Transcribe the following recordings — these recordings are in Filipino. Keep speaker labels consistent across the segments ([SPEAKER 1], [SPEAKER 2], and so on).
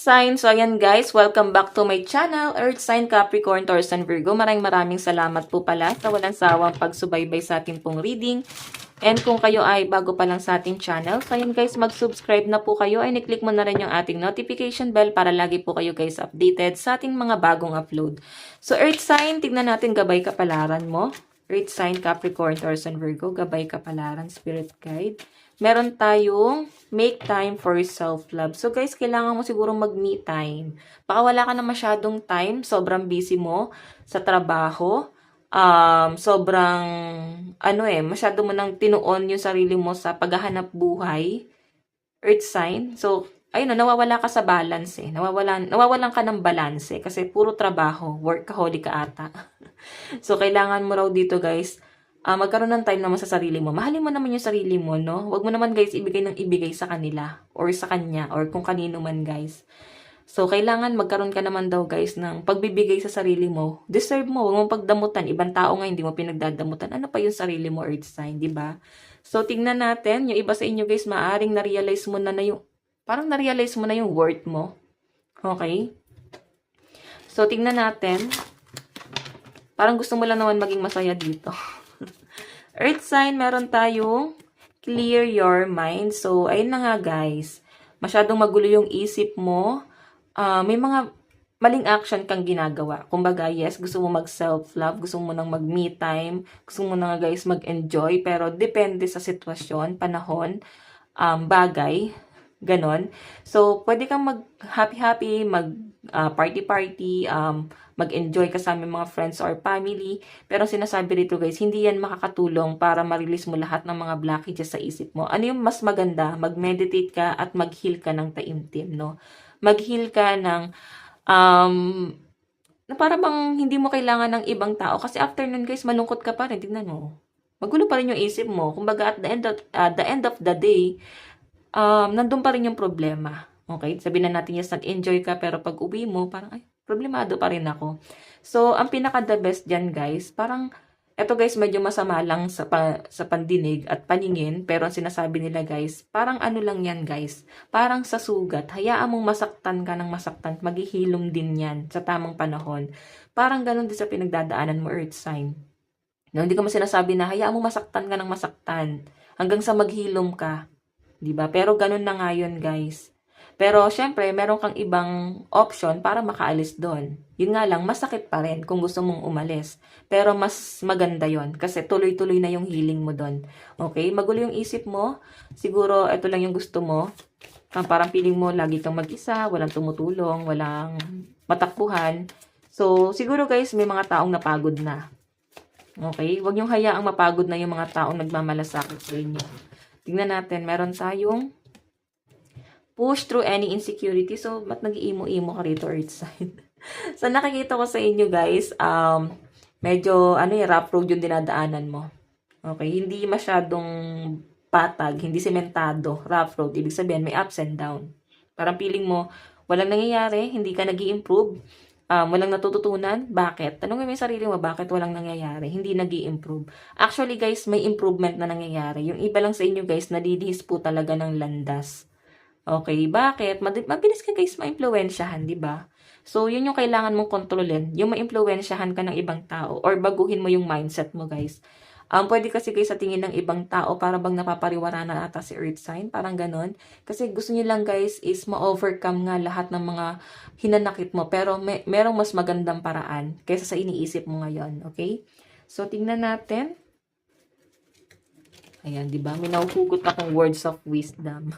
[SPEAKER 1] sign. So, ayan guys, welcome back to my channel, Earth sign, Capricorn, Taurus, and Virgo. Maraming salamat po pala sa walang sawang pagsubaybay sa ating pong reading. And kung kayo ay bago pa lang sa ating channel, so ayan guys, mag-subscribe na po kayo. Ay, ni-click mo na rin yung ating notification bell para lagi po kayo guys updated sa ating mga bagong upload. So, Earth sign, tignan natin gabay kapalaran mo. Earth sign, Capricorn, Taurus, and Virgo, gabay kapalaran, spirit guide. Meron tayong make time for self-love. So guys, kailangan mo siguro mag-me time. Baka wala ka na masyadong time, sobrang busy mo sa trabaho. Sobrang, masyado mo nang tinuon yung sarili mo sa paghahanap buhay. Earth sign. So, ayun na, nawawala ka sa balance eh. Nawawalan ka ng balance eh. Kasi puro trabaho, workaholic ka ata. So, kailangan mo raw dito guys, magkaroon ng time naman sa sarili mo. Mahalin mo naman yung sarili mo, no? Huwag mo naman guys ibigay ng ibigay sa kanila or sa kanya or kung kanino man guys. So, kailangan magkaroon ka naman daw guys ng pagbibigay sa sarili mo. Deserve mo, huwag mong pagdamutan. Ibang tao nga hindi mo pinagdadamutan. Ano pa yung sarili mo, Earth sign, di ba? So, tingnan natin. Yung iba sa inyo guys, maaring na-realize mo na yung, parang na-realize mo na yung worth mo. Okay? So, tingnan natin. Parang gusto mo lang naman maging masaya dito. Earth sign, meron tayong clear your mind. So, ayun na nga guys. Masyadong magulo yung isip mo. May mga maling action kang ginagawa. Kumbaga, yes, gusto mo mag-self-love, gusto mo nang mag-me time, gusto mo na nga guys mag-enjoy, pero depende sa sitwasyon, panahon, bagay, ganon. So, pwede kang mag-happy-happy, mag-party-party, mag-enjoy kasama mga friends or family. Pero sinasabi rito guys, hindi yan makakatulong para ma-release mo lahat ng mga blockages sa isip mo. Ano yung mas maganda? Mag-meditate ka at mag-heal ka ng taimtim, no? Mag-heal ka ng, na para bang hindi mo kailangan ng ibang tao. Kasi after nun guys, malungkot ka pa rin. Tignan mo. Magulo pa rin yung isip mo. Kumbaga at the end of the day, nandun pa rin yung problema. Okay? Sabihin na natin, yes, nag-enjoy ka, pero pag uwi mo, parang, ay, problemado pa rin ako. So, ang pinaka-the best dyan, guys, parang, eto guys, medyo masama lang sa pandinig at paningin, pero ang sinasabi nila, guys, parang ano lang yan, guys, parang sa sugat, hayaan mong masaktan ka ng masaktan, maghihilom din yan sa tamang panahon. Parang ganun din sa pinagdadaanan mo, Earth sign. No, hindi ko mo sinasabi na, hayaan mo masaktan ka ng masaktan, hanggang sa maghilom ka. Diba? Pero ganun na nga yun, guys. Pero, syempre, meron kang ibang option para makaalis doon. Yun nga lang, masakit pa rin kung gusto mong umalis. Pero, mas maganda yon kasi tuloy-tuloy na yung healing mo doon. Okay? Magulo yung isip mo. Siguro, ito lang yung gusto mo. Parang feeling mo, lagi kang mag-isa, walang tumutulong, walang matakbuhan. So, siguro guys, may mga taong napagod na. Okay? Huwag niyong hayaang mapagod na yung mga taong nagmamalasakit sa inyo. Tingnan natin, meron tayong push through any insecurity. So, ba't nag-iimo-imo ka rito, Earth sign? So, nakikita ko sa inyo, guys, medyo, rough road yung dinadaanan mo. Okay? Hindi masyadong patag, hindi sementado, rough road. Ibig sabihin, may ups and down. Parang feeling mo, walang nangyayari, hindi ka nag-i-improve, walang natututunan. Bakit? Tanongin mo yung sarili mo, bakit walang nangyayari? Hindi nag-i-improve. Actually, guys, may improvement na nangyayari. Yung iba lang sa inyo, guys, nadidihis po talaga ng landas. Okay, bakit? Mabilis ka guys ma-impluwensyahan, di ba? So, yun yung kailangan mong kontrolin. Yung ma-impluwensyahan ka ng ibang tao or baguhin mo yung mindset mo, guys. Pwede kasi guys sa tingin ng ibang tao para bang napapariwara na ata si Earth sign, parang ganon. Kasi gusto niyo lang guys is ma-overcome nga lahat ng mga hinanakit mo. Pero merong mas magandang paraan kaysa sa iniisip mo ngayon, okay? So, tingnan natin. Ayan, di ba? May nahuhugot akong words of wisdom.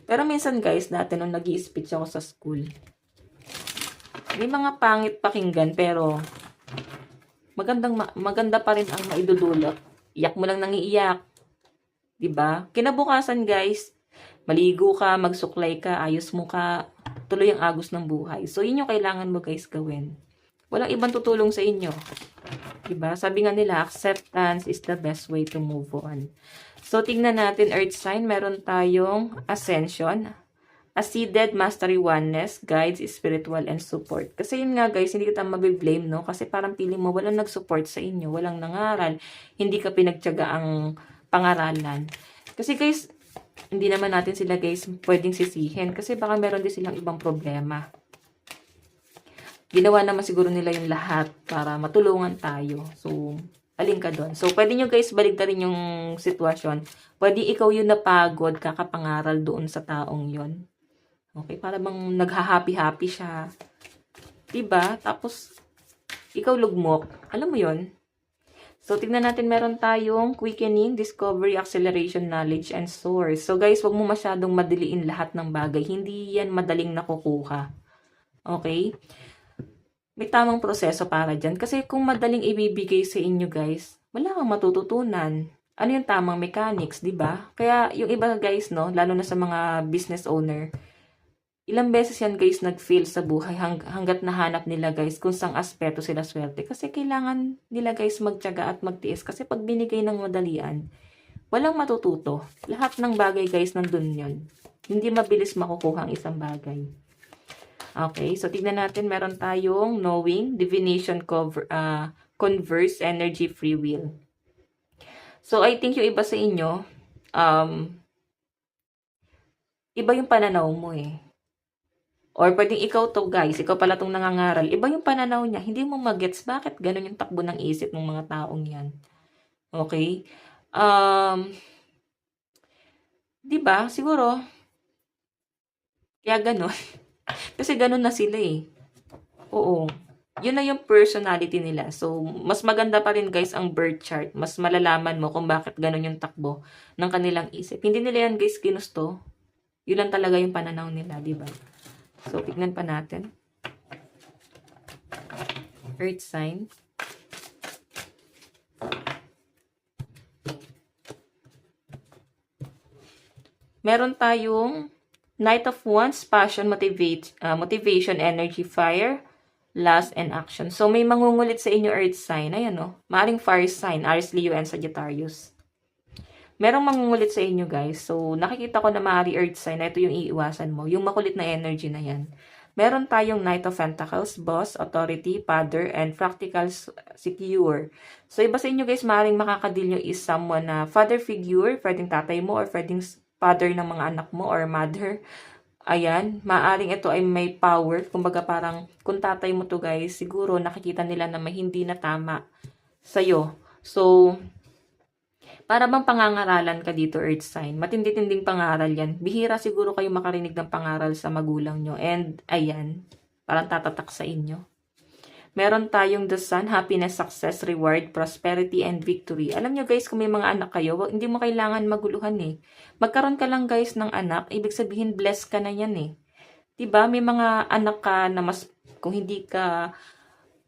[SPEAKER 1] Pero minsan guys, dati nung nag-i-speech ako sa school, may mga pangit pakinggan pero maganda pa rin ang maidudulot. Iyak mo lang nang iiyak. 'Di ba? Kinabukasan guys, maligo ka, magsuklay ka, ayos mo ka, tuloy ang agos ng buhay. So yun yung kailangan mo guys gawin. Walang ibang tutulong sa inyo. 'Di ba? Sabi nga nila, acceptance is the best way to move on. So, tingnan natin, Earth sign, meron tayong ascension, ascended, mastery, oneness, guides, spiritual, and support. Kasi yun nga guys, hindi kita mabiblame, no? Kasi parang feeling mo, walang nag-support sa inyo, walang nangaral, hindi ka pinagtyaga ang pangaralan. Kasi guys, hindi naman natin sila guys pwedeng sisihin kasi baka meron din silang ibang problema. Ginawa naman siguro nila yung lahat para matulungan tayo. So, alin ka doon. So, pwede nyo guys baligtarin yung sitwasyon. Pwede ikaw yung napagod, kakapangaral doon sa taong yon. Okay, para bang nagha-happy-happy siya. Diba? Tapos, ikaw lugmok. Alam mo yon. So, tignan natin, meron tayong quickening, discovery, acceleration, knowledge, and source. So, guys, wag mo masyadong madiliin lahat ng bagay. Hindi yan madaling nakukuha. Okay? May tamang proseso para dyan. Kasi kung madaling ibibigay sa inyo, guys, wala kang matututunan. Ano yung tamang mechanics, di ba? Kaya yung iba, guys, no, lalo na sa mga business owner, ilang beses yan guys nag-fail sa buhay hanggat nahanap nila guys kung sang aspeto sila swerte. Kasi kailangan nila guys magtiyaga at magtiis. Kasi pag binigay ng madalian, walang matututo. Lahat ng bagay guys nandun yun. Hindi mabilis makukuha ang isang bagay. Okay, so tignan natin. Meron tayong knowing, divination, converse, energy, free will. So I think yung iba sa inyo, iba yung pananaw mo eh. Or pwedeng ikaw to guys, ikaw pala tong nangangaral. Iba yung pananaw niya. Hindi mo magets bakit ganun yung takbo ng isip ng mga taong yan. Okay? 'Di ba? Siguro kaya ganun. Kasi ganun na sila eh. Oo. Yun na yung personality nila. So, mas maganda pa rin guys ang birth chart. Mas malalaman mo kung bakit ganun yung takbo ng kanilang isip. Hindi nila yan guys ginusto. Yun lang talaga yung pananaw nila, 'di ba? So, tignan pa natin. Earth sign. Meron tayong Knight of Wands, Passion, Motivation, Energy, Fire, Lust, and Action. So, may mangungulit sa inyo Earth sign. Ayan o. Maaring Fire sign, Aries, Leo, and Sagittarius. Merong mangungulit sa inyo guys. So, nakikita ko na maaari Earth sign na ito yung iiwasan mo. Yung makulit na energy na yan. Meron tayong Knight of Pentacles, Boss, Authority, Father, and Practical Secure. So, iba sa inyo guys, maaaring makakadil nyo is someone na father figure, pwedeng tatay mo, or pwedeng father ng mga anak mo, or mother. Ayan, maaaring ito ay may power. Kumbaga parang, kung tatay mo to guys, siguro nakikita nila na may hindi na tama sa'yo. So, para bang pangangaralan ka dito, Earth sign? Matindi-tinding pangaral yan. Bihira siguro kayo makarinig ng pangaral sa magulang nyo. And, ayan, parang tatatak sa inyo. Meron tayong the sun, happiness, success, reward, prosperity, and victory. Alam nyo guys, kung may mga anak kayo, hindi mo kailangan maguluhan eh. Magkaroon ka lang guys ng anak, ibig sabihin blessed ka na yan eh. Diba? May mga anak ka na mas, kung hindi ka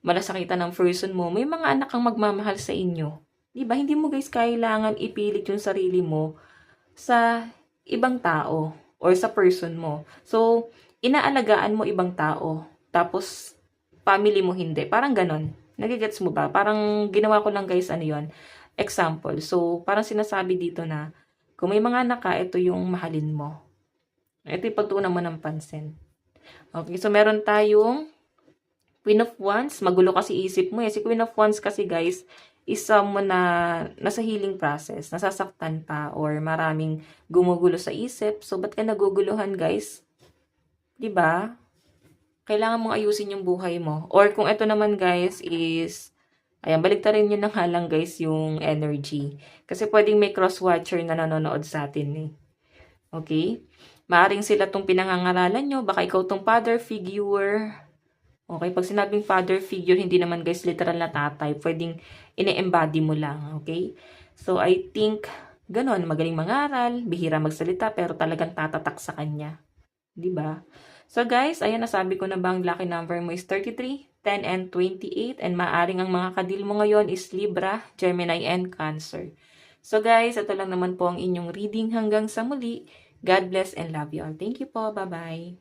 [SPEAKER 1] malasakitan ng person mo, may mga anak kang magmamahal sa inyo. Diba? Hindi mo guys kailangan ipilit yung sarili mo sa ibang tao or sa person mo. So, inaalagaan mo ibang tao. Tapos, family mo hindi. Parang ganon. Nagigets mo ba? Parang ginawa ko lang guys, ano yon, example. So, parang sinasabi dito na, kung may mga anak ka, ito yung mahalin mo. Ito yung pagtuunan mo ng pansin. Okay, so meron tayong Queen of Wands. Magulo kasi isip mo eh. Si Queen of Wands kasi guys, is someone na nasa healing process, nasasaktan pa, or maraming gumugulo sa isip. So, ba't ka naguguluhan, guys? Diba? Kailangan mong ayusin yung buhay mo. Or kung ito naman, guys, is, ayan, baliktarin nyo na nga lang, guys, yung energy. Kasi pwedeng may cross-watcher na nanonood sa atin, eh. Okay? Maaring sila tong pinangangaralan nyo. Baka ikaw tong father figure. Okay, pag sinabing father figure, hindi naman guys literal na tatay. Pwedeng ine-embody mo lang, okay? So, I think, ganon, magaling mangaral, bihira magsalita, pero talagang tatatak sa kanya. Diba? So, guys, ayan, nasabi ko na ba ang lucky number mo is 33, 10, and 28. And maaring ang mga kadil mo ngayon is Libra, Gemini, and Cancer. So, guys, ito lang naman po ang inyong reading hanggang sa muli. God bless and love you all. Thank you po. Bye-bye.